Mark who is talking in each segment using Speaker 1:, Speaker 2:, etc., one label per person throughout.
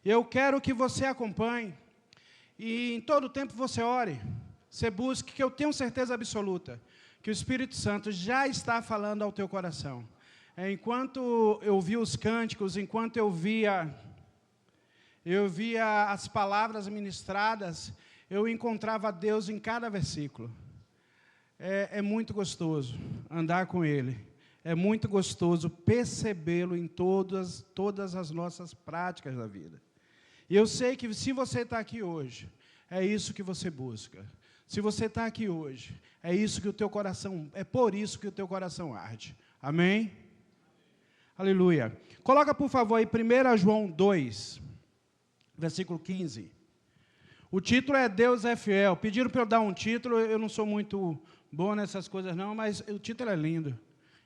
Speaker 1: Eu quero que você acompanhe e em todo tempo você ore, você busque, que eu tenho certeza absoluta que o Espírito Santo já está falando ao teu coração. Enquanto eu via os cânticos, enquanto eu via as palavras ministradas, eu encontrava Deus em cada versículo. É muito gostoso andar com Ele. É muito gostoso percebê-lo em todas as nossas práticas da vida. E eu sei que se você está aqui hoje, é isso que você busca. Se você está aqui hoje, é isso que o teu coração, é por isso que o teu coração arde. Amém? Aleluia. Coloca, por favor, aí 1 João 2, versículo 15. O título é Deus é fiel. Pediram para eu dar um título, eu não sou muito bom nessas coisas não, mas o título é lindo.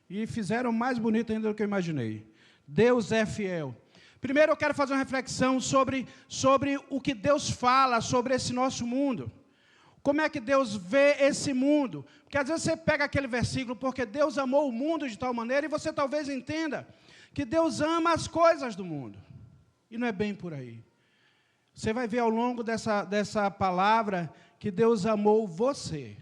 Speaker 1: E fizeram mais bonito ainda do que eu imaginei. Deus é fiel. Primeiro eu quero fazer uma reflexão sobre o que Deus fala sobre esse nosso mundo. Como é que Deus vê esse mundo? Porque às vezes você pega aquele versículo, porque Deus amou o mundo de tal maneira, e você talvez entenda que Deus ama as coisas do mundo. E não é bem por aí. Você vai ver ao longo dessa palavra que Deus amou você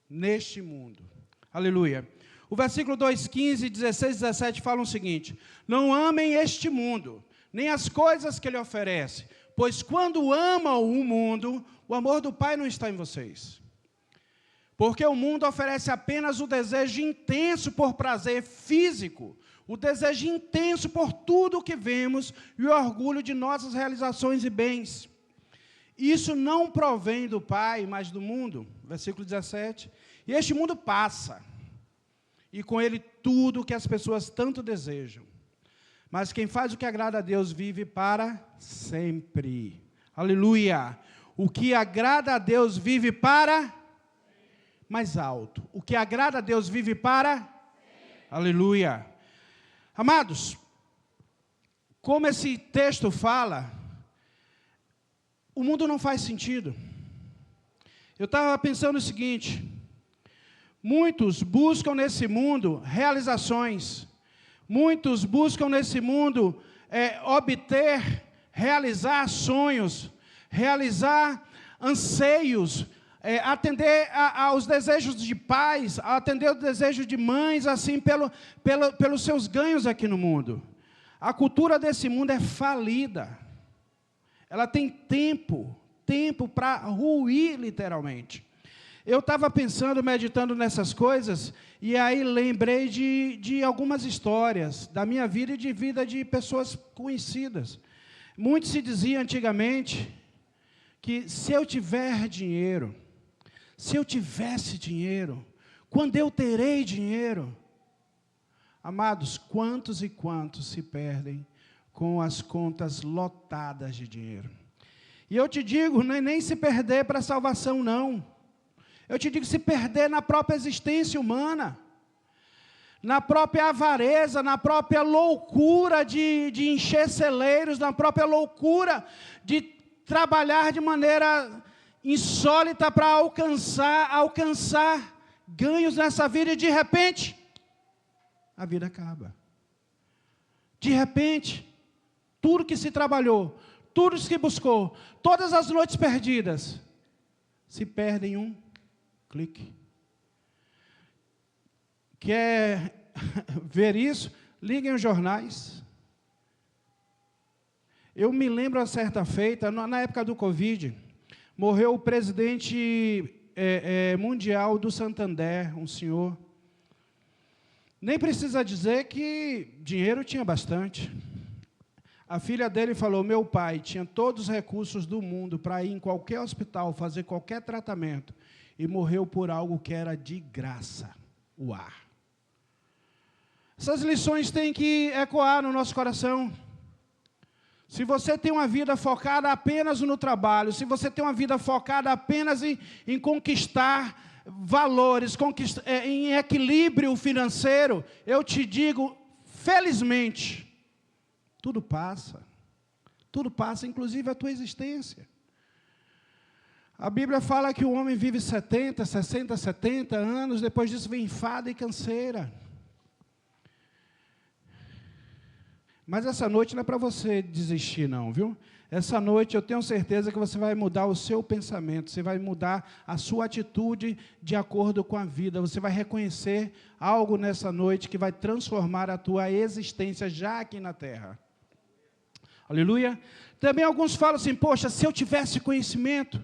Speaker 1: neste mundo. Aleluia. O versículo 2, 15, 16 e 17 falam o seguinte: não amem este mundo, nem as coisas que ele oferece, pois quando amam o mundo, o amor do Pai não está em vocês. Porque o mundo oferece apenas o desejo intenso por prazer físico, o desejo intenso por tudo o que vemos e o orgulho de nossas realizações e bens. Isso não provém do Pai, mas do mundo. Versículo 17. E este mundo passa, e com ele tudo o que as pessoas tanto desejam. Mas quem faz o que agrada a Deus vive para sempre. Aleluia. O que agrada a Deus vive para mais alto. O que agrada a Deus vive para aleluia. Amados, como esse texto fala, o mundo não faz sentido. Eu estava pensando o seguinte: muitos buscam nesse mundo realizações, muitos buscam nesse mundo obter, realizar sonhos, realizar anseios, atender aos desejos de pais, atender aos desejos de mães, assim, pelos seus ganhos aqui no mundo. A cultura desse mundo é falida. Ela tem tempo para ruir, literalmente. Eu estava pensando, meditando nessas coisas, e aí lembrei de algumas histórias da minha vida e de vida de pessoas conhecidas. Muito se dizia antigamente que se eu tiver dinheiro, se eu tivesse dinheiro, quando eu terei dinheiro? Amados, quantos e quantos se perdem com as contas lotadas de dinheiro? E eu te digo, nem se perder para a salvação, não. Eu te digo, se perder na própria existência humana, na própria avareza, na própria loucura de encher celeiros, na própria loucura de trabalhar de maneira insólita para alcançar ganhos nessa vida, e de repente, a vida acaba. De repente, tudo que se trabalhou, tudo que buscou, todas as noites perdidas, se perdem em um clique. Quer ver isso? Liguem os jornais. Eu me lembro a certa feita, na época do Covid, morreu o presidente mundial do Santander, um senhor. Nem precisa dizer que dinheiro tinha bastante. A filha dele falou: meu pai tinha todos os recursos do mundo para ir em qualquer hospital, fazer qualquer tratamento, e morreu por algo que era de graça, o ar. Essas lições têm que ecoar no nosso coração. Se você tem uma vida focada apenas no trabalho, se você tem uma vida focada apenas em conquistar valores, em equilíbrio financeiro, eu te digo, felizmente, tudo passa, inclusive a tua existência. A Bíblia fala que o homem vive 70, 60, 70 anos, depois disso vem enfado e canseira. Mas essa noite não é para você desistir, não, viu? Essa noite eu tenho certeza que você vai mudar o seu pensamento, você vai mudar a sua atitude de acordo com a vida, você vai reconhecer algo nessa noite que vai transformar a tua existência já aqui na terra. Aleluia. Também alguns falam assim, poxa, se eu tivesse conhecimento,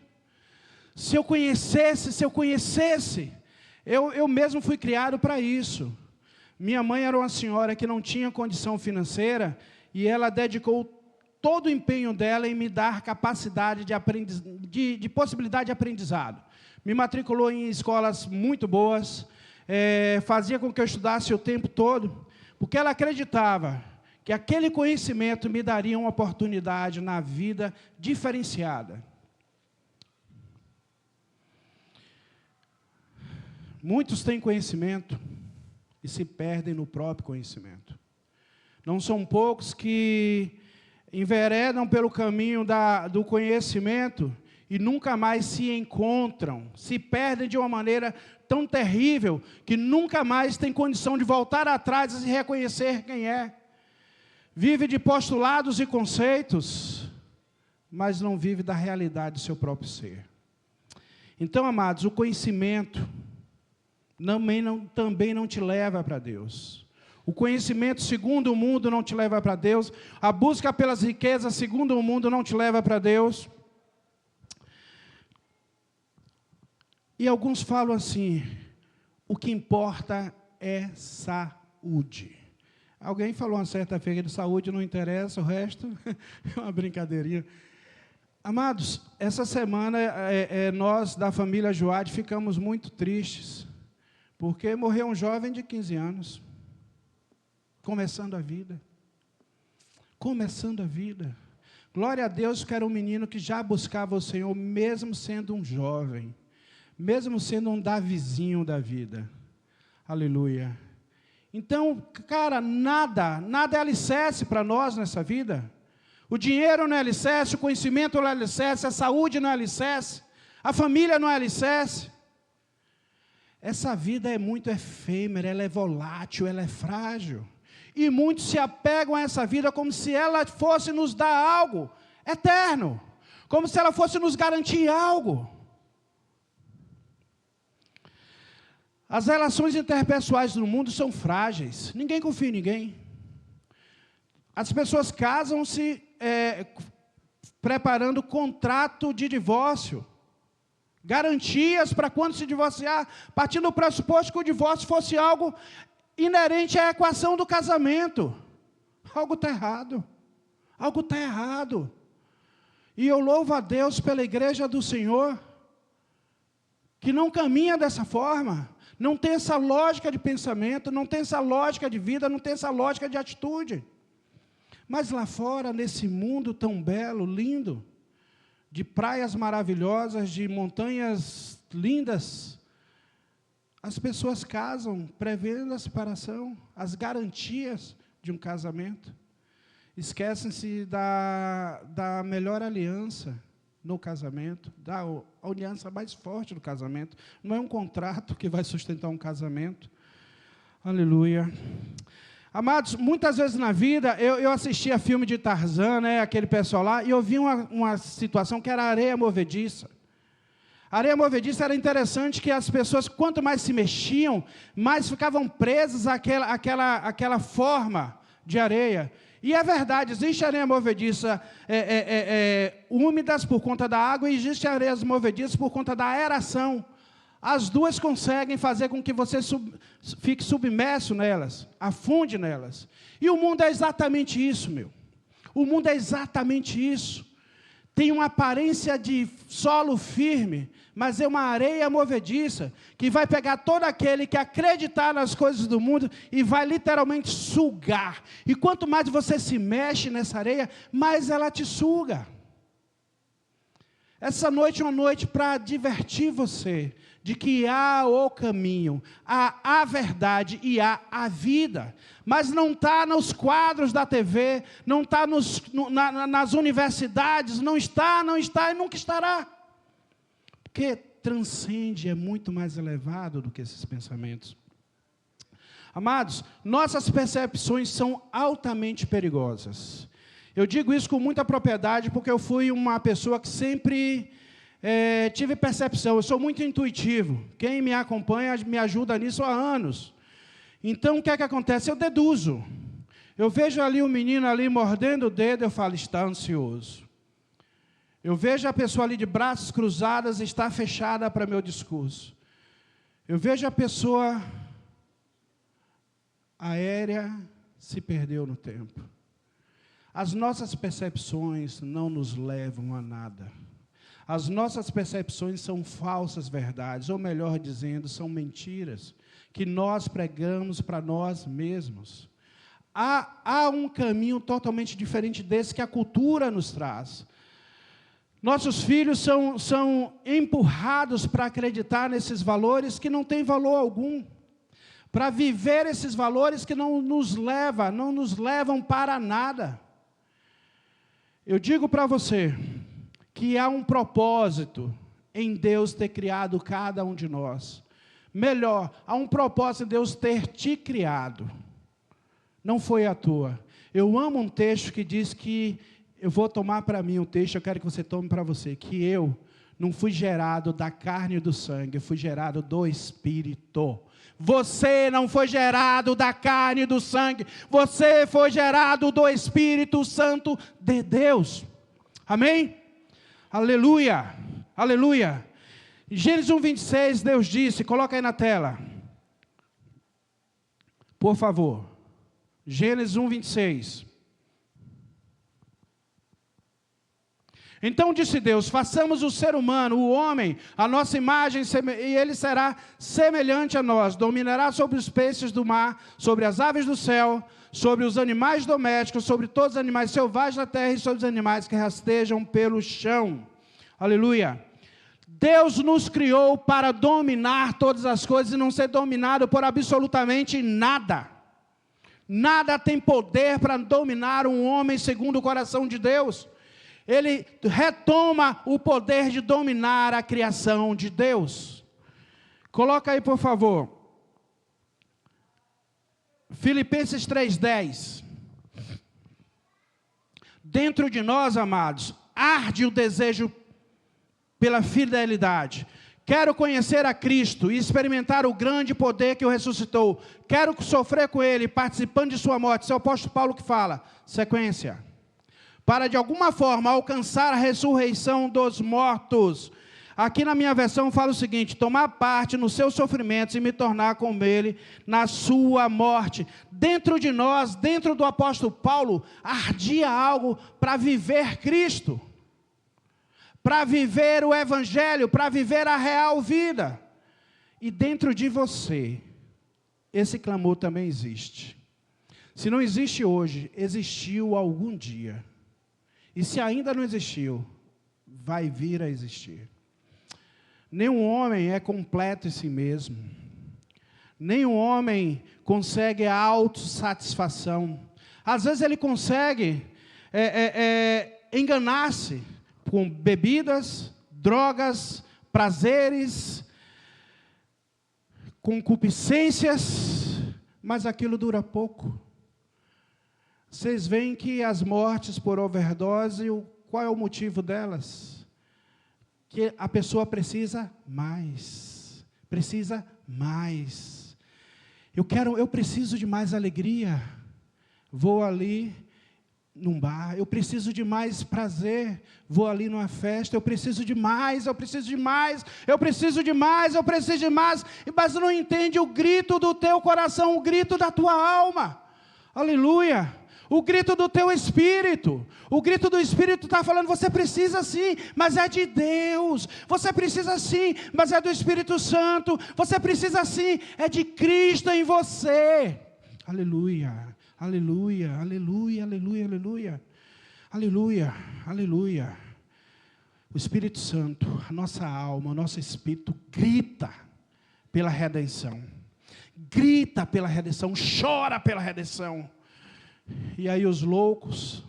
Speaker 1: se eu conhecesse, eu mesmo fui criado para isso. Minha mãe era uma senhora que não tinha condição financeira e ela dedicou todo o empenho dela em me dar capacidade de possibilidade de aprendizado. Me matriculou em escolas muito boas, fazia com que eu estudasse o tempo todo, porque ela acreditava que aquele conhecimento me daria uma oportunidade na vida diferenciada. Muitos têm conhecimento e se perdem no próprio conhecimento. Não são poucos que enveredam pelo caminho do conhecimento e nunca mais se encontram, se perdem de uma maneira tão terrível que nunca mais têm condição de voltar atrás e reconhecer quem é. Vive de postulados e conceitos, mas não vive da realidade do seu próprio ser. Então, amados, o conhecimento também não te leva para Deus. O conhecimento segundo o mundo não te leva para Deus. A busca pelas riquezas segundo o mundo não te leva para Deus. E alguns falam assim, o que importa é saúde. Alguém falou uma certa feira de saúde, não interessa, o resto é uma brincadeirinha. Amados, essa semana nós da família Joade ficamos muito tristes, porque morreu um jovem de 15 anos. Começando a vida. Começando a vida. Glória a Deus que era um menino que já buscava o Senhor, mesmo sendo um jovem. Mesmo sendo um Davizinho da vida. Aleluia. Então, cara, nada é alicerce para nós nessa vida. O dinheiro não é alicerce, o conhecimento não é alicerce, a saúde não é alicerce, a família não é alicerce. Essa vida é muito efêmera, ela é volátil, ela é frágil. E muitos se apegam a essa vida como se ela fosse nos dar algo eterno, como se ela fosse nos garantir algo. As relações interpessoais no mundo são frágeis, ninguém confia em ninguém. As pessoas casam-se preparando contrato de divórcio, garantias para quando se divorciar, partindo do pressuposto que o divórcio fosse algo inerente à equação do casamento. Algo está errado. Algo está errado. E eu louvo a Deus pela igreja do Senhor, que não caminha dessa forma, não tem essa lógica de pensamento, não tem essa lógica de vida, não tem essa lógica de atitude. Mas lá fora, nesse mundo tão belo, lindo, de praias maravilhosas, de montanhas lindas, as pessoas casam prevendo a separação, as garantias de um casamento. Esquecem-se da melhor aliança no casamento, da aliança mais forte do casamento. Não é um contrato que vai sustentar um casamento. Aleluia. Amados, muitas vezes na vida, eu assistia filme de Tarzan, né, aquele pessoal lá, e eu vi uma situação que era areia movediça. A areia movediça era interessante que as pessoas, quanto mais se mexiam, mais ficavam presas àquela forma de areia. E é verdade, existe areia movediça úmidas por conta da água e existe areias movediças por conta da aeração. As duas conseguem fazer com que você fique submerso nelas, afunde nelas. E o mundo é exatamente isso, meu. O mundo é exatamente isso. Tem uma aparência de solo firme, mas é uma areia movediça, que vai pegar todo aquele que acreditar nas coisas do mundo e vai literalmente sugar. E quanto mais você se mexe nessa areia, mais ela te suga. Essa noite é uma noite para divertir você, de que há o caminho, há a verdade e há a vida. Mas não está nos quadros da TV, não está nas universidades, não está e nunca estará. Porque transcende, é muito mais elevado do que esses pensamentos. Amados, nossas percepções são altamente perigosas. Eu digo isso com muita propriedade, porque eu fui uma pessoa que sempre tive percepção. Eu sou muito intuitivo. Quem me acompanha me ajuda nisso há anos. Então, o que é que acontece? Eu deduzo. Eu vejo ali o menino ali mordendo o dedo, eu falo, está ansioso. Eu vejo a pessoa ali de braços cruzados, está fechada para meu discurso. Eu vejo a pessoa aérea, se perdeu no tempo. As nossas percepções não nos levam a nada. As nossas percepções são falsas verdades, ou melhor dizendo, são mentiras, que nós pregamos para nós mesmos. Há um caminho totalmente diferente desse que a cultura nos traz. Nossos filhos são empurrados para acreditar nesses valores que não têm valor algum, para viver esses valores que não nos levam para nada. Eu digo para você que há um propósito em Deus ter criado cada um de nós. Melhor, há um propósito em Deus ter te criado. Não foi à toa. Eu amo um texto que diz que, eu vou tomar para mim um texto, eu quero que você tome para você, que eu não fui gerado da carne e do sangue, eu fui gerado do Espírito. Você não foi gerado da carne e do sangue, você foi gerado do Espírito Santo de Deus. Amém? Aleluia, aleluia. Gênesis 1:26, Deus disse, coloca aí na tela, por favor. Gênesis 1:26. Então disse Deus, façamos o ser humano, o homem, a nossa imagem, e ele será semelhante a nós, dominará sobre os peixes do mar, sobre as aves do céu, sobre os animais domésticos, sobre todos os animais selvagens da terra e sobre os animais que rastejam pelo chão. Aleluia. Deus nos criou para dominar todas as coisas e não ser dominado por absolutamente nada. Nada tem poder para dominar um homem segundo o coração de Deus. Ele retoma o poder de dominar a criação de Deus. Coloca aí, por favor. Filipenses 3:10. Dentro de nós, amados, arde o desejo pela fidelidade. Quero conhecer a Cristo e experimentar o grande poder que o ressuscitou. Quero sofrer com Ele, participando de sua morte. Esse é o apóstolo Paulo que fala. Sequência. Para de alguma forma alcançar a ressurreição dos mortos. Aqui na minha versão fala o seguinte, tomar parte nos seus sofrimentos e me tornar como Ele na sua morte. Dentro de nós, dentro do apóstolo Paulo, ardia algo para viver Cristo. Para viver o Evangelho, para viver a real vida. E dentro de você, esse clamor também existe. Se não existe hoje, existiu algum dia. E se ainda não existiu, vai vir a existir. Nenhum homem é completo em si mesmo. Nenhum homem consegue a autossatisfação. Às vezes ele consegue enganar-se com bebidas, drogas, prazeres, concupiscências, mas aquilo dura pouco. Vocês veem que as mortes por overdose, qual é o motivo delas? Que a pessoa precisa mais. Precisa mais. Eu preciso de mais alegria. Vou ali num bar, eu preciso de mais prazer, vou ali numa festa, eu preciso de mais, eu preciso de mais, eu preciso de mais, eu preciso de mais, mas não entende o grito do teu coração, o grito da tua alma. Aleluia. O grito do teu espírito, o grito do espírito está falando, você precisa sim, mas é de Deus, você precisa sim, mas é do Espírito Santo, você precisa sim, é de Cristo em você. Aleluia, aleluia, aleluia, aleluia, aleluia, aleluia, aleluia. O Espírito Santo, a nossa alma, o nosso espírito grita pela redenção, chora pela redenção. E aí os loucos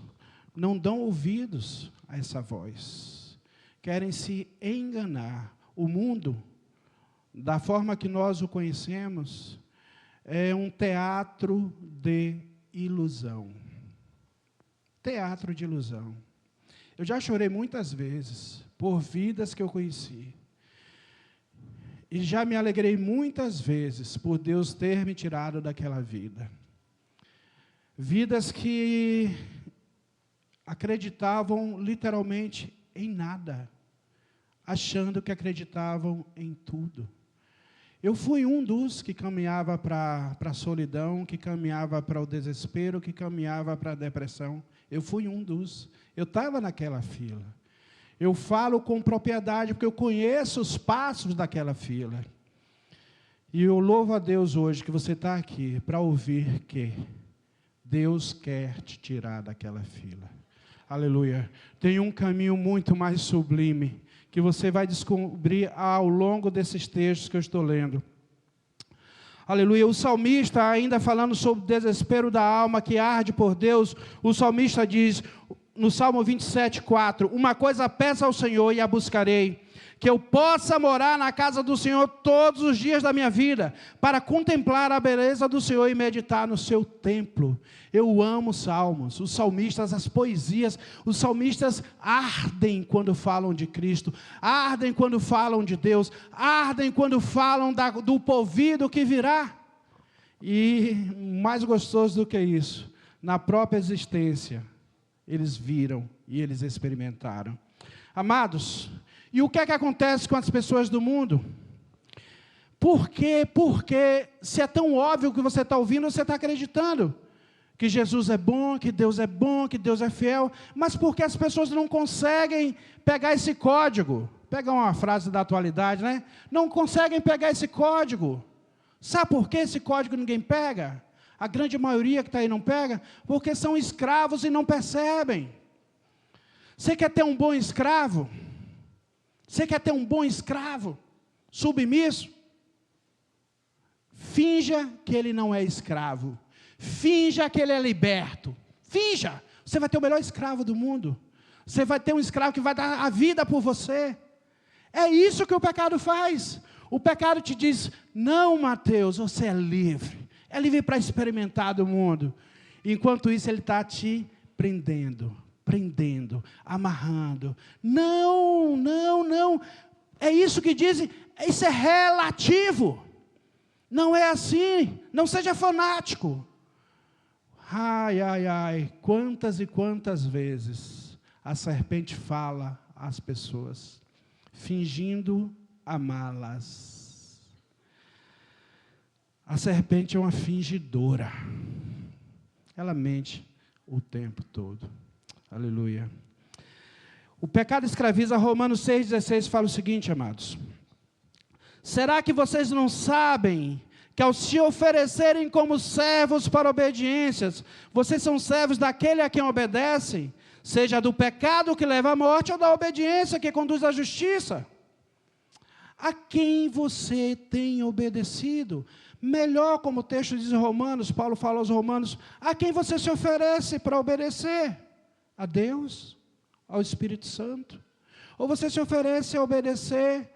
Speaker 1: não dão ouvidos a essa voz. Querem se enganar. O mundo, da forma que nós o conhecemos, é um teatro de ilusão. Teatro de ilusão. Eu já chorei muitas vezes por vidas que eu conheci. E já me alegrei muitas vezes por Deus ter me tirado daquela vida. Vidas que acreditavam literalmente em nada, achando que acreditavam em tudo. Eu fui um dos que caminhava para a solidão, que caminhava para o desespero, que caminhava para a depressão. Eu fui um dos. Eu estava naquela fila. Eu falo com propriedade, porque eu conheço os passos daquela fila. E eu louvo a Deus hoje que você está aqui para ouvir que Deus quer te tirar daquela fila. Aleluia. Tem um caminho muito mais sublime que você vai descobrir ao longo desses textos que eu estou lendo. Aleluia. O salmista, ainda falando sobre o desespero da alma que arde por Deus, o salmista diz, no Salmo 27:4, uma coisa peço ao Senhor e a buscarei, que eu possa morar na casa do Senhor todos os dias da minha vida, para contemplar a beleza do Senhor e meditar no seu templo. Eu amo os salmos, os salmistas, as poesias, os salmistas ardem quando falam de Cristo, ardem quando falam de Deus, ardem quando falam do porvir que virá. E mais gostoso do que isso, na própria existência, eles viram e eles experimentaram. Amados, e o que é que acontece com as pessoas do mundo? Por quê? Porque se é tão óbvio que você está ouvindo, você está acreditando que Jesus é bom, que Deus é fiel, mas por que as pessoas não conseguem pegar esse código? Pegar uma frase da atualidade, né? Não conseguem pegar esse código. Sabe por que esse código ninguém pega? A grande maioria que está aí não pega, porque são escravos e não percebem. Você quer ter um bom escravo? Você quer ter um bom escravo? Submisso? Finja que ele não é escravo. Finja que ele é liberto. Finja. Você vai ter o melhor escravo do mundo. Você vai ter um escravo que vai dar a vida por você. É isso que o pecado faz. O pecado te diz, não, Mateus, você é livre. É livre para experimentar do mundo. Enquanto isso, ele está te prendendo, amarrando. Não, não, não. É isso que dizem, isso é relativo. Não é assim, não seja fanático. Ai, ai, ai, quantas e quantas vezes a serpente fala às pessoas, fingindo amá-las. A serpente é uma fingidora. Ela mente o tempo todo. Aleluia. O pecado escraviza. Romanos 6,16 fala o seguinte, amados. Será que vocês não sabem que ao se oferecerem como servos para obediências, vocês são servos daquele a quem obedecem, seja do pecado que leva à morte ou da obediência que conduz à justiça? A quem você tem obedecido? Melhor, como o texto diz em Romanos, Paulo fala aos Romanos, a quem você se oferece para obedecer? A Deus? Ao Espírito Santo? Ou você se oferece a obedecer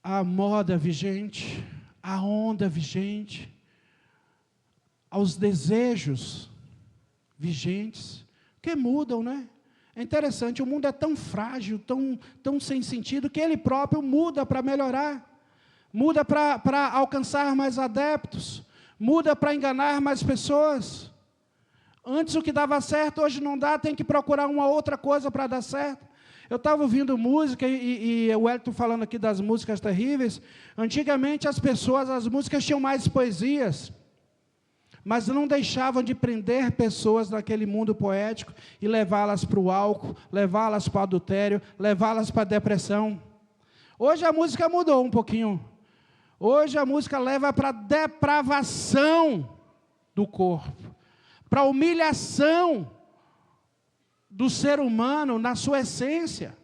Speaker 1: à moda vigente, à onda vigente, aos desejos vigentes, que mudam, né? É interessante, o mundo é tão frágil, tão sem sentido, que ele próprio muda para melhorar. Muda para alcançar mais adeptos, muda para enganar mais pessoas. Antes o que dava certo, hoje não dá, tem que procurar uma outra coisa para dar certo. Eu estava ouvindo música, e o Wellington falando aqui das músicas terríveis. Antigamente as músicas tinham mais poesias, mas não deixavam de prender pessoas naquele mundo poético e levá-las para o álcool, levá-las para o adultério, levá-las para a depressão. Hoje a música mudou um pouquinho. Hoje a música leva para a depravação do corpo, para a humilhação do ser humano na sua essência.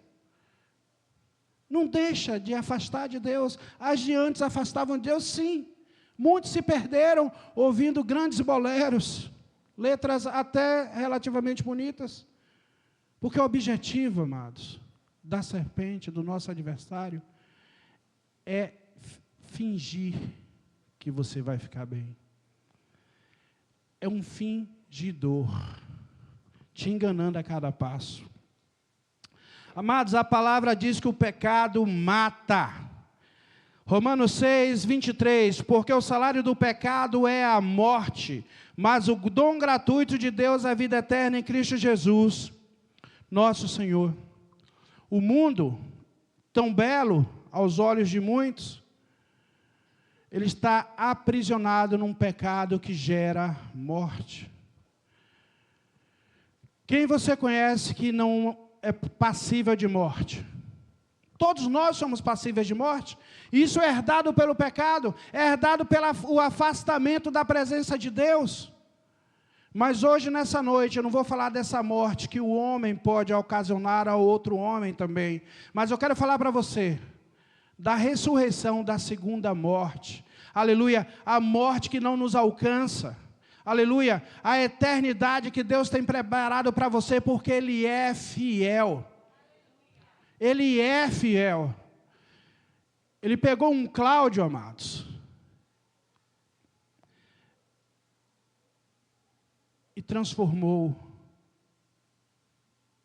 Speaker 1: Não deixa de afastar de Deus. As de antes afastavam de Deus, sim. Muitos se perderam ouvindo grandes boleros, letras até relativamente bonitas. Porque o objetivo, amados, da serpente, do nosso adversário, é fingir que você vai ficar bem. É um fingidor, te enganando a cada passo. Amados, a palavra diz que o pecado mata. Romanos 6, 23, porque o salário do pecado é a morte, mas o dom gratuito de Deus é a vida eterna em Cristo Jesus, nosso Senhor. O mundo, tão belo aos olhos de muitos, ele está aprisionado num pecado que gera morte. Quem você conhece que não é passível de morte? Todos nós somos passíveis de morte. Isso é herdado pelo pecado, é herdado pelo afastamento da presença de Deus. Mas hoje, nessa noite, eu não vou falar dessa morte que o homem pode ocasionar a outro homem também. Mas eu quero falar para você da ressurreição da segunda morte. Aleluia, a morte que não nos alcança. Aleluia, a eternidade que Deus tem preparado para você, porque Ele é fiel. Ele é fiel. Ele pegou um Cláudio, amados, e transformou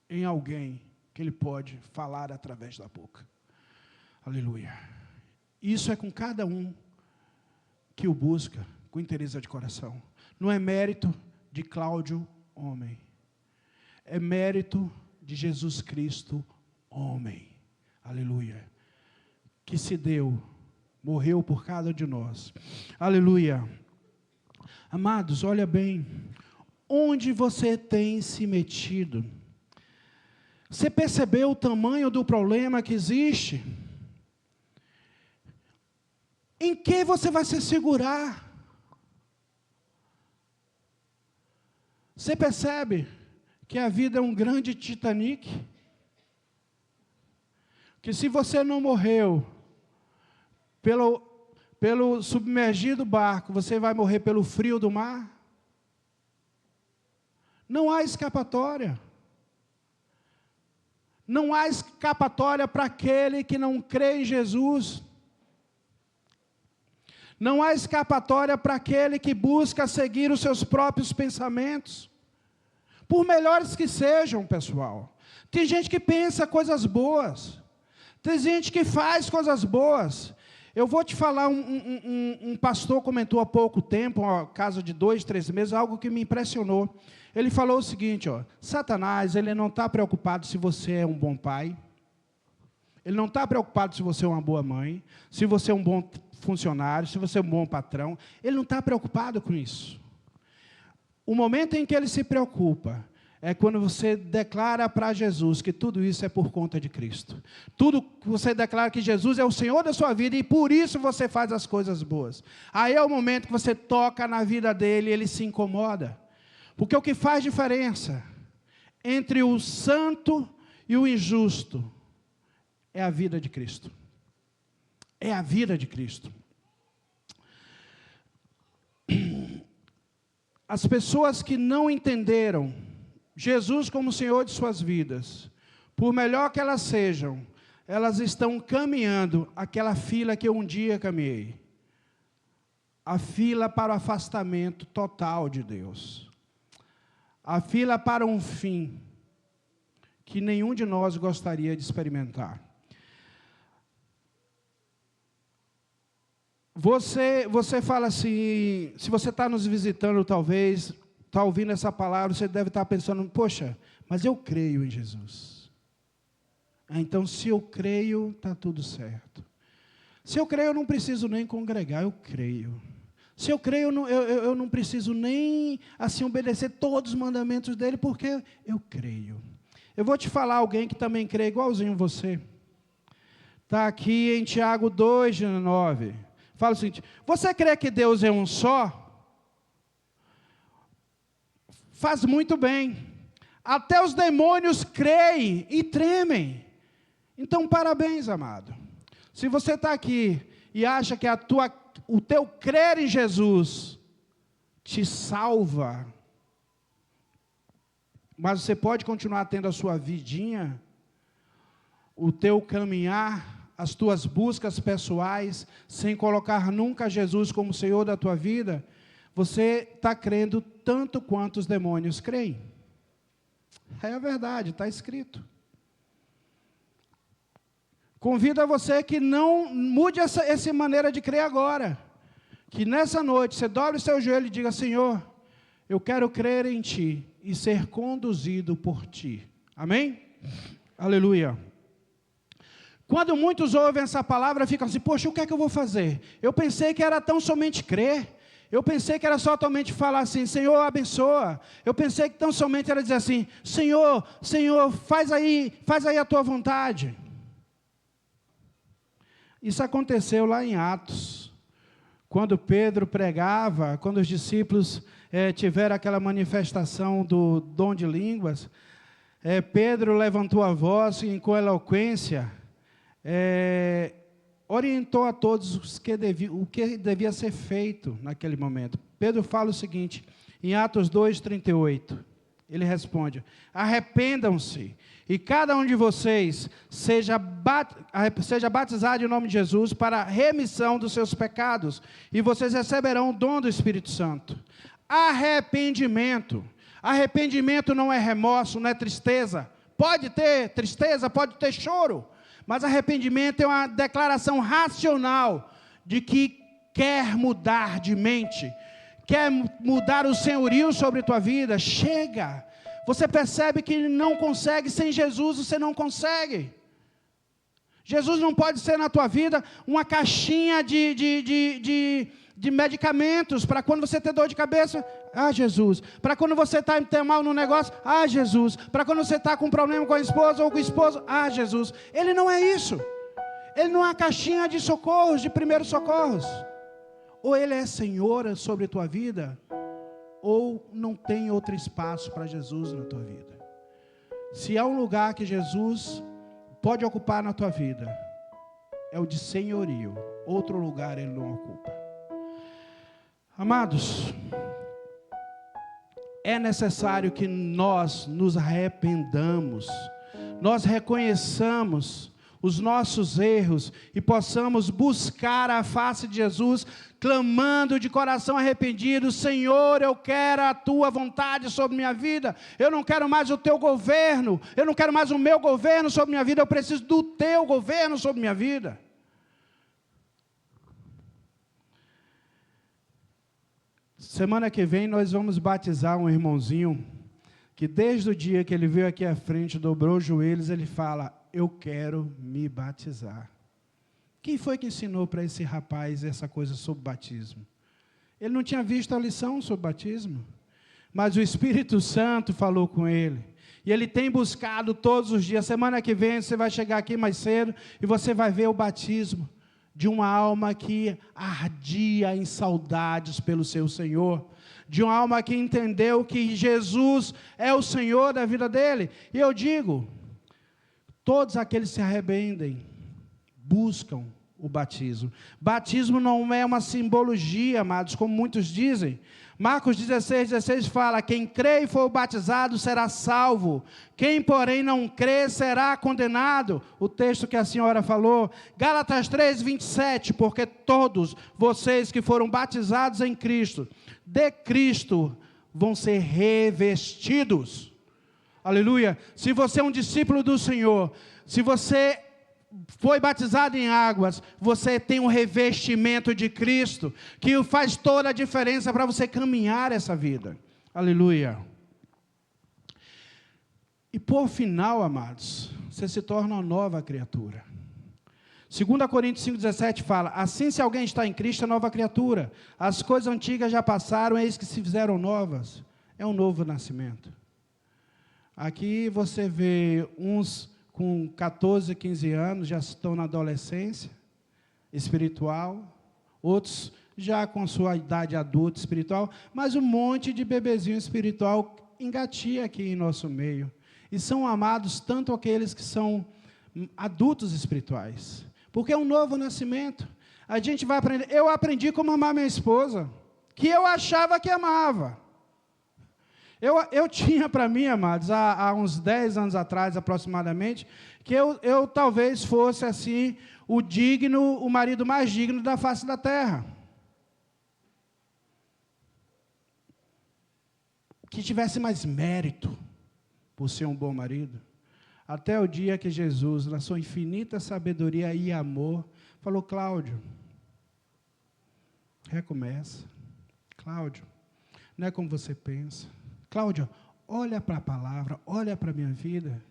Speaker 1: em alguém que Ele pode falar através da boca. Aleluia. Isso é com cada um que o busca com interesse de coração. Não é mérito de Cláudio, homem. É mérito de Jesus Cristo, homem. Aleluia. Que se deu, morreu por cada um de nós. Aleluia. Amados, olha bem. Onde você tem se metido? Você percebeu o tamanho do problema que existe? Em que você vai se segurar? Você percebe que a vida é um grande Titanic? Que se você não morreu pelo submergir do barco, você vai morrer pelo frio do mar? Não há escapatória. Não há escapatória para aquele que não crê em Jesus. Não há escapatória para aquele que busca seguir os seus próprios pensamentos. Por melhores que sejam, pessoal. Tem gente que pensa coisas boas. Tem gente que faz coisas boas. Eu vou te falar, um pastor comentou há pouco tempo, caso de 2, 3 meses, algo que me impressionou. Ele falou o seguinte, Satanás, ele não está preocupado se você é um bom pai. Ele não está preocupado se você é uma boa mãe, se você é um bom funcionário, se você é um bom patrão. Ele não está preocupado com isso. O momento em que ele se preocupa é quando você declara para Jesus que tudo isso é por conta de Cristo. Tudo que você declara que Jesus é o Senhor da sua vida e por isso você faz as coisas boas. Aí é o momento que você toca na vida dele e ele se incomoda. Porque o que faz diferença entre o santo e o injusto é a vida de Cristo. É a vida de Cristo. As pessoas que não entenderam Jesus como Senhor de suas vidas, por melhor que elas sejam, elas estão caminhando aquela fila que eu um dia caminhei. A fila para o afastamento total de Deus. A fila para um fim que nenhum de nós gostaria de experimentar. Você fala assim, se você está nos visitando talvez, está ouvindo essa palavra, você deve estar pensando, poxa, mas eu creio em Jesus. Então, se eu creio, está tudo certo. Se eu creio, eu não preciso nem congregar, eu creio. Se eu creio, eu não preciso nem assim obedecer todos os mandamentos dele, porque eu creio. Eu vou te falar alguém que também crê igualzinho você. Está aqui em Tiago 2:9. Fala o seguinte, você crê que Deus é um só? Faz muito bem. Até os demônios creem e tremem. Então, parabéns, amado. Se você está aqui e acha que o teu crer em Jesus te salva, mas você pode continuar tendo a sua vidinha, o teu caminhar as tuas buscas pessoais, sem colocar nunca Jesus como Senhor da tua vida, você está crendo tanto quanto os demônios creem. É a verdade, está escrito. Convido a você que não mude essa maneira de crer agora. Que nessa noite você dobre o seu joelho e diga: Senhor, eu quero crer em Ti e ser conduzido por Ti. Amém? Aleluia. Quando muitos ouvem essa palavra, ficam assim: poxa, o que é que eu vou fazer? Eu pensei que era tão somente crer. Eu pensei que era só somente falar assim: Senhor, abençoa. Eu pensei que tão somente era dizer assim: Senhor, Senhor, faz aí a Tua vontade. Isso aconteceu lá em Atos. Quando Pedro pregava, quando os discípulos tiveram aquela manifestação do dom de línguas, Pedro levantou a voz e com eloquência orientou a todos o que devia ser feito naquele momento. Pedro fala o seguinte, em Atos 2:38, ele responde: arrependam-se, e cada um de vocês seja batizado em nome de Jesus para a remissão dos seus pecados, e vocês receberão o dom do Espírito Santo. Arrependimento não é remorso, não é tristeza. Pode ter tristeza, pode ter choro, mas arrependimento é uma declaração racional de que quer mudar de mente, quer mudar o senhorio sobre a tua vida. Chega, você percebe que não consegue, sem Jesus você não consegue. Jesus não pode ser na tua vida uma caixinha de medicamentos, para quando você tem dor de cabeça, Jesus. Para quando você está mal no negócio, Jesus. Para quando você está com problema com a esposa ou com o esposo, Jesus. Ele não é isso. Ele não é uma caixinha de socorros, de primeiros socorros. Ou Ele é Senhor sobre a tua vida, ou não tem outro espaço para Jesus na tua vida. Se há um lugar que Jesus pode ocupar na tua vida, é o de senhorio. Outro lugar Ele não ocupa. Amados, é necessário que nós nos arrependamos, nós reconheçamos os nossos erros e possamos buscar a face de Jesus, clamando de coração arrependido: Senhor, eu quero a Tua vontade sobre minha vida, eu não quero mais o Teu governo, eu não quero mais o meu governo sobre minha vida, eu preciso do Teu governo sobre minha vida. Semana que vem nós vamos batizar um irmãozinho, que desde o dia que ele veio aqui à frente, dobrou os joelhos, ele fala: eu quero me batizar. Quem foi que ensinou para esse rapaz essa coisa sobre batismo? Ele não tinha visto a lição sobre batismo, mas o Espírito Santo falou com ele, e ele tem buscado todos os dias. Semana que vem você vai chegar aqui mais cedo, e você vai ver o batismo de uma alma que ardia em saudades pelo seu Senhor, de uma alma que entendeu que Jesus é o Senhor da vida dele. E eu digo, todos aqueles que se arrependem, buscam o batismo. Batismo não é uma simbologia, amados, como muitos dizem. Marcos 16:16 fala: quem crê e for batizado será salvo, quem porém não crê será condenado. O texto que a senhora falou. Gálatas 3:27, porque todos vocês que foram batizados em Cristo, de Cristo, vão ser revestidos. Aleluia. Se você é um discípulo do Senhor, se você foi batizado em águas, você tem um revestimento de Cristo, que faz toda a diferença para você caminhar essa vida. Aleluia. E por final, amados, você se torna uma nova criatura. 2 Coríntios 5:17 fala: assim, se alguém está em Cristo, é nova criatura. As coisas antigas já passaram, eis que se fizeram novas. É um novo nascimento. Aqui você vê uns com 14, 15 anos, já estão na adolescência espiritual, outros já com sua idade adulta espiritual, mas um monte de bebezinho espiritual engatia aqui em nosso meio. E são amados tanto aqueles que são adultos espirituais, porque é um novo nascimento. A gente vai aprender. Eu aprendi como amar minha esposa, que eu achava que amava. Eu tinha para mim, amados, há uns 10 anos atrás, aproximadamente, que eu talvez fosse, assim, o marido mais digno da face da terra. Que tivesse mais mérito por ser um bom marido. Até o dia que Jesus, na sua infinita sabedoria e amor, falou: Cláudio, recomeça. Cláudio, não é como você pensa. Cláudio, olha para a palavra, olha para a minha vida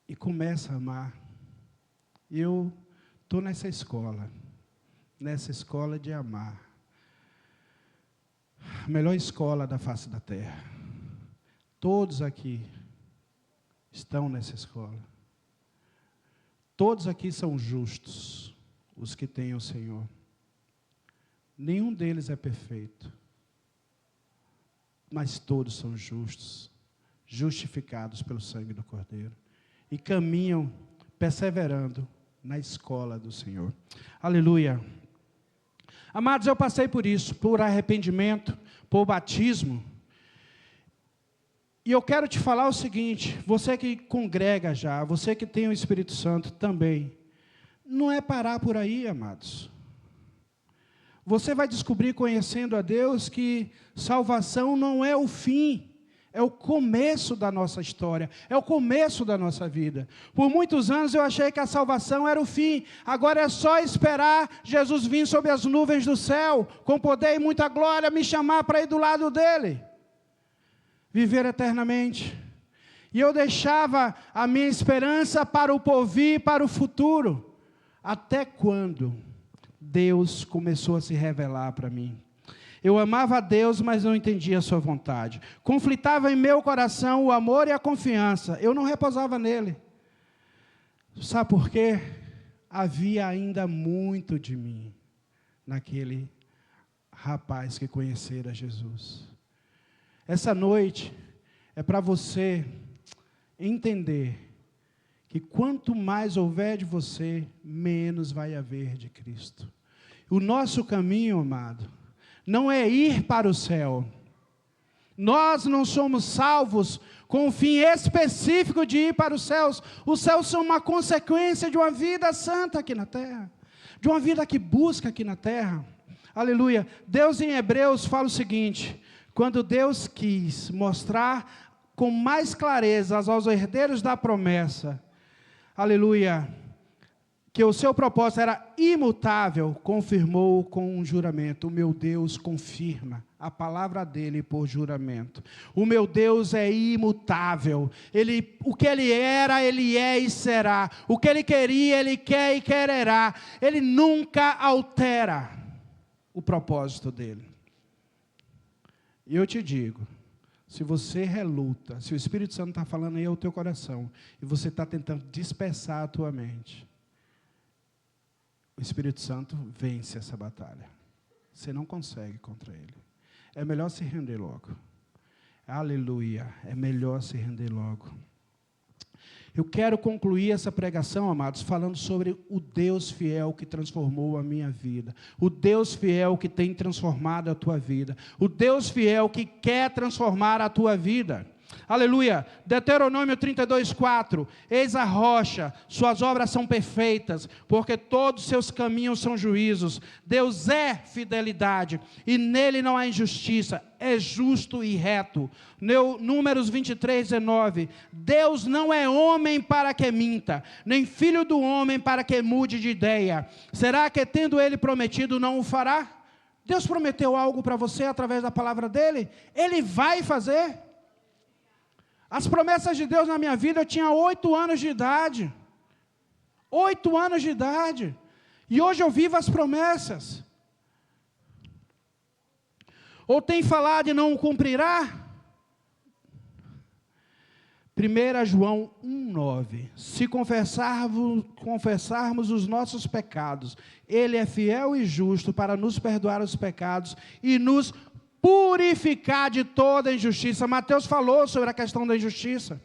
Speaker 1: e começa a amar. E eu estou nessa escola de amar. A melhor escola da face da terra. Todos aqui estão nessa escola. Todos aqui são justos, os que têm o Senhor. Nenhum deles é perfeito. Mas todos são justos, justificados pelo sangue do Cordeiro. E caminham perseverando na escola do Senhor. Aleluia. Amados, eu passei por isso, por arrependimento, por batismo. E eu quero te falar o seguinte, você que congrega já, você que tem o Espírito Santo também, não é parar por aí, amados. Você vai descobrir, conhecendo a Deus, que salvação não é o fim, é o começo da nossa história, é o começo da nossa vida. Por muitos anos eu achei que a salvação era o fim, agora é só esperar Jesus vir sobre as nuvens do céu, com poder e muita glória, me chamar para ir do lado dele, viver eternamente. E eu deixava a minha esperança para o porvir, para o futuro, até quando Deus começou a se revelar para mim. Eu amava a Deus, mas não entendia a sua vontade. Conflitava em meu coração o amor e a confiança. Eu não repousava nele. Sabe por quê? Havia ainda muito de mim naquele rapaz que conhecera Jesus. Essa noite é para você entender que quanto mais houver de você, menos vai haver de Cristo. O nosso caminho, amado, não é ir para o céu. Nós não somos salvos com o fim específico de ir para os céus. Os céus são uma consequência de uma vida santa aqui na terra, de uma vida que busca aqui na terra. Aleluia. Deus em Hebreus fala o seguinte: quando Deus quis mostrar com mais clareza aos herdeiros da promessa, aleluia, que o seu propósito era imutável, confirmou com um juramento. O meu Deus confirma a palavra dele por juramento. O meu Deus é imutável. O que ele era, ele é e será. O que ele queria, ele quer e quererá. Ele nunca altera o propósito dele. E eu te digo, se você reluta, se o Espírito Santo está falando aí ao teu coração, e você está tentando dispersar a tua mente, o Espírito Santo vence essa batalha. Você não consegue contra ele. É melhor se render logo. Aleluia. É melhor se render logo. Eu quero concluir essa pregação, amados, falando sobre o Deus fiel que transformou a minha vida. O Deus fiel que tem transformado a tua vida. O Deus fiel que quer transformar a tua vida. Aleluia. Deuteronômio 32:4. Eis a rocha, suas obras são perfeitas, porque todos os seus caminhos são juízos. Deus é fidelidade, e nele não há injustiça, é justo e reto. Números 23:19. Deus não é homem para que minta, nem filho do homem para que mude de ideia. Será que tendo ele prometido não o fará? Deus prometeu algo para você através da palavra dele? Ele vai fazer. As promessas de Deus na minha vida, eu tinha 8 anos de idade. 8 anos de idade. E hoje eu vivo as promessas. Ou tem falado e não o cumprirá? 1 João 1,9. Se confessarmos os nossos pecados, Ele é fiel e justo para nos perdoar os pecados e nos purificar de toda injustiça. Mateus falou sobre a questão da injustiça.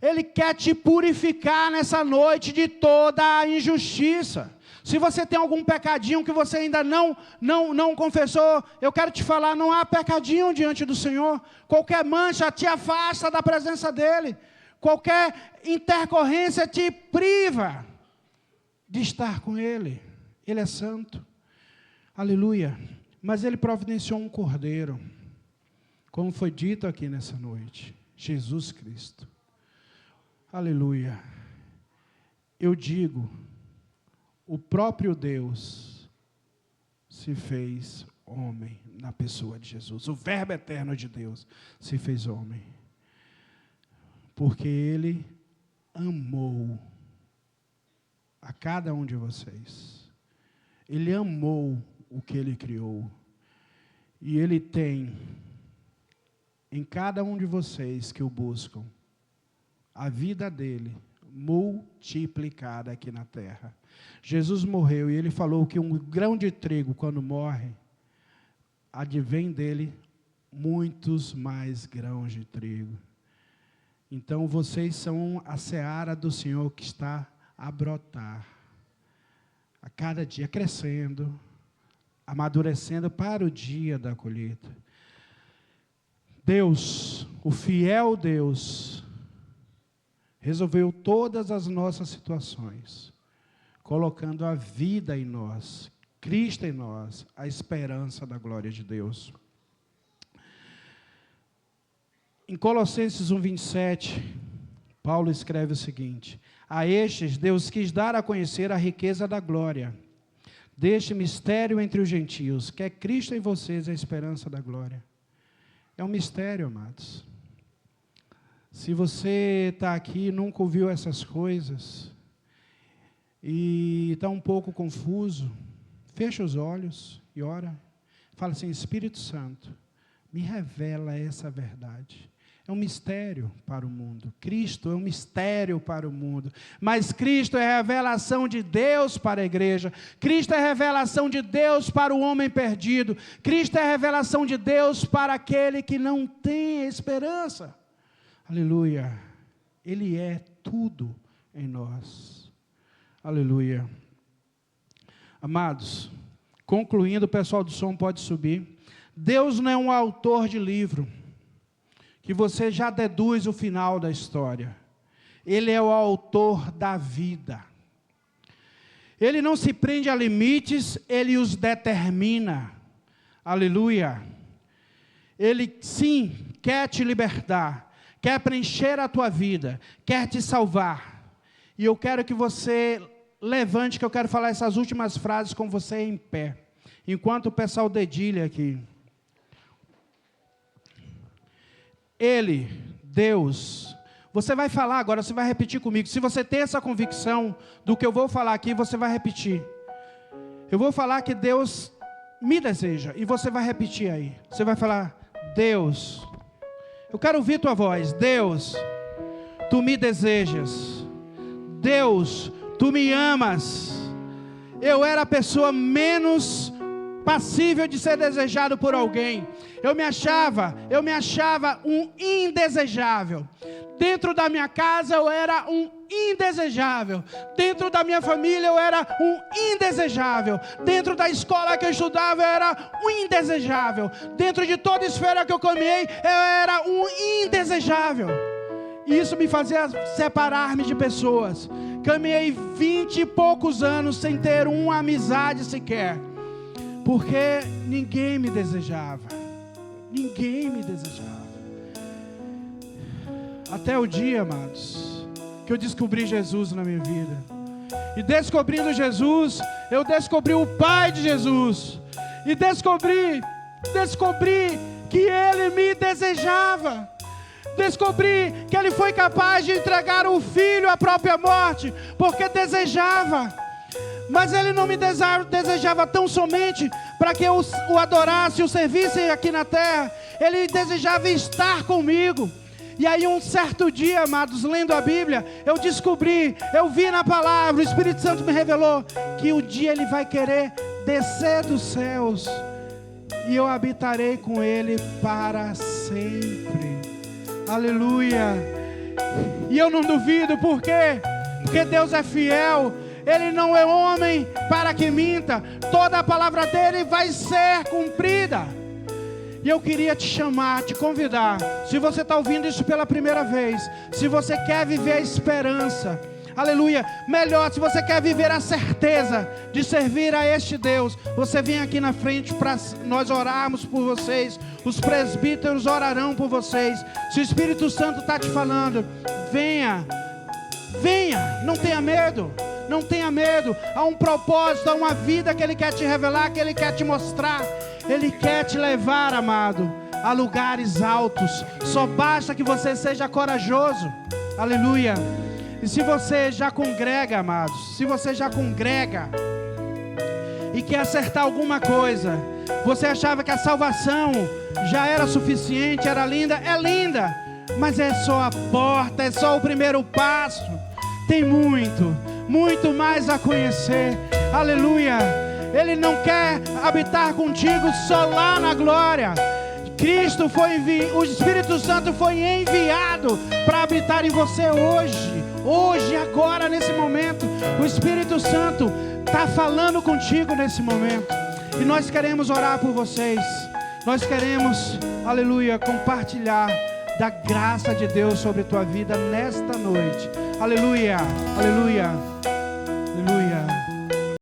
Speaker 1: Ele quer te purificar nessa noite de toda a injustiça. Se você tem algum pecadinho que você ainda não confessou, eu quero te falar, não há pecadinho diante do Senhor. Qualquer mancha te afasta da presença dEle. Qualquer intercorrência te priva de estar com Ele. Ele é santo. Aleluia. Mas Ele providenciou um cordeiro, como foi dito aqui nessa noite. Jesus Cristo. Aleluia. Eu digo, o próprio Deus se fez homem na pessoa de Jesus. O Verbo eterno de Deus se fez homem. Porque Ele amou a cada um de vocês. Ele amou o que Ele criou. E Ele tem em cada um de vocês que o buscam a vida dEle multiplicada aqui na terra. Jesus morreu e Ele falou que um grão de trigo, quando morre, advém dele muitos mais grãos de trigo. Então vocês são a seara do Senhor que está a brotar, a cada dia crescendo, amadurecendo para o dia da colheita. Deus, o fiel Deus, resolveu todas as nossas situações, colocando a vida em nós, Cristo em nós, a esperança da glória de Deus. Em Colossenses 1:27, Paulo escreve o seguinte: a estes Deus quis dar a conhecer a riqueza da glória deste mistério entre os gentios, que é Cristo em vocês, a esperança da glória. É um mistério, amados. Se você está aqui e nunca ouviu essas coisas, e está um pouco confuso, fecha os olhos e ora. Fala assim: Espírito Santo, me revela essa verdade. É um mistério para o mundo. Cristo é um mistério para o mundo. Mas Cristo é a revelação de Deus para a igreja. Cristo é a revelação de Deus para o homem perdido. Cristo é a revelação de Deus para aquele que não tem esperança. Aleluia. Ele é tudo em nós. Aleluia. Amados, concluindo, o pessoal do som pode subir. Deus não é um autor de livro que você já deduz o final da história. Ele é o autor da vida. Ele não se prende a limites, Ele os determina. Aleluia. Ele, sim, quer te libertar, quer preencher a tua vida, quer te salvar. E eu quero que você levante, que eu quero falar essas últimas frases com você em pé, enquanto o pessoal dedilha aqui. Ele, Deus, você vai falar agora, você vai repetir comigo. Se você tem essa convicção do que eu vou falar aqui, você vai repetir. Eu vou falar que Deus me deseja, e você vai repetir aí. Você vai falar: Deus, eu quero ouvir tua voz. Deus, tu me desejas. Deus, tu me amas. Eu era a pessoa menos passível de ser desejado por alguém. Eu me achava um indesejável. Dentro da minha casa eu era um indesejável. Dentro da minha família eu era um indesejável. Dentro da escola que eu estudava eu era um indesejável. Dentro de toda esfera que eu caminhei eu era um indesejável. E isso me fazia separar-me de pessoas. Caminhei 20 e poucos anos sem ter uma amizade sequer, porque ninguém me desejava. Ninguém me desejava. Até o dia, amados, que eu descobri Jesus na minha vida. E descobrindo Jesus, eu descobri o Pai de Jesus. E descobri que Ele me desejava. Descobri que Ele foi capaz de entregar o Filho à própria morte, porque desejava. Mas Ele não me desejava tão somente para que eu o adorasse, o servisse aqui na terra. Ele desejava estar comigo. E aí um certo dia, amados, lendo a Bíblia, eu vi na palavra, o Espírito Santo me revelou que um dia Ele vai querer descer dos céus, e eu habitarei com Ele para sempre. Aleluia. E eu não duvido, por quê? Porque Deus é fiel. Ele não é homem para que minta. Toda a palavra dele vai ser cumprida. E eu queria te chamar, te convidar, se você está ouvindo isso pela primeira vez, se você quer viver a esperança, aleluia, melhor, se você quer viver a certeza de servir a este Deus, você vem aqui na frente para nós orarmos por vocês, os presbíteros orarão por vocês. Se o Espírito Santo está te falando, venha, venha, não tenha medo. Não tenha medo, há um propósito, há uma vida que Ele quer te revelar, que Ele quer te mostrar. Ele quer te levar, amado, a lugares altos. Só basta que você seja corajoso, aleluia. E se você já congrega, amados, se você já congrega e quer acertar alguma coisa, você achava que a salvação já era suficiente, era linda, é linda, mas é só a porta, é só o primeiro passo. Tem muito mais a conhecer, aleluia. Ele não quer habitar contigo só lá na glória. Cristo foi o Espírito Santo foi enviado para habitar em você hoje, agora, nesse momento. O Espírito Santo está falando contigo nesse momento, e nós queremos orar por vocês. Nós queremos, aleluia, compartilhar da graça de Deus sobre a tua vida nesta noite. Aleluia, aleluia.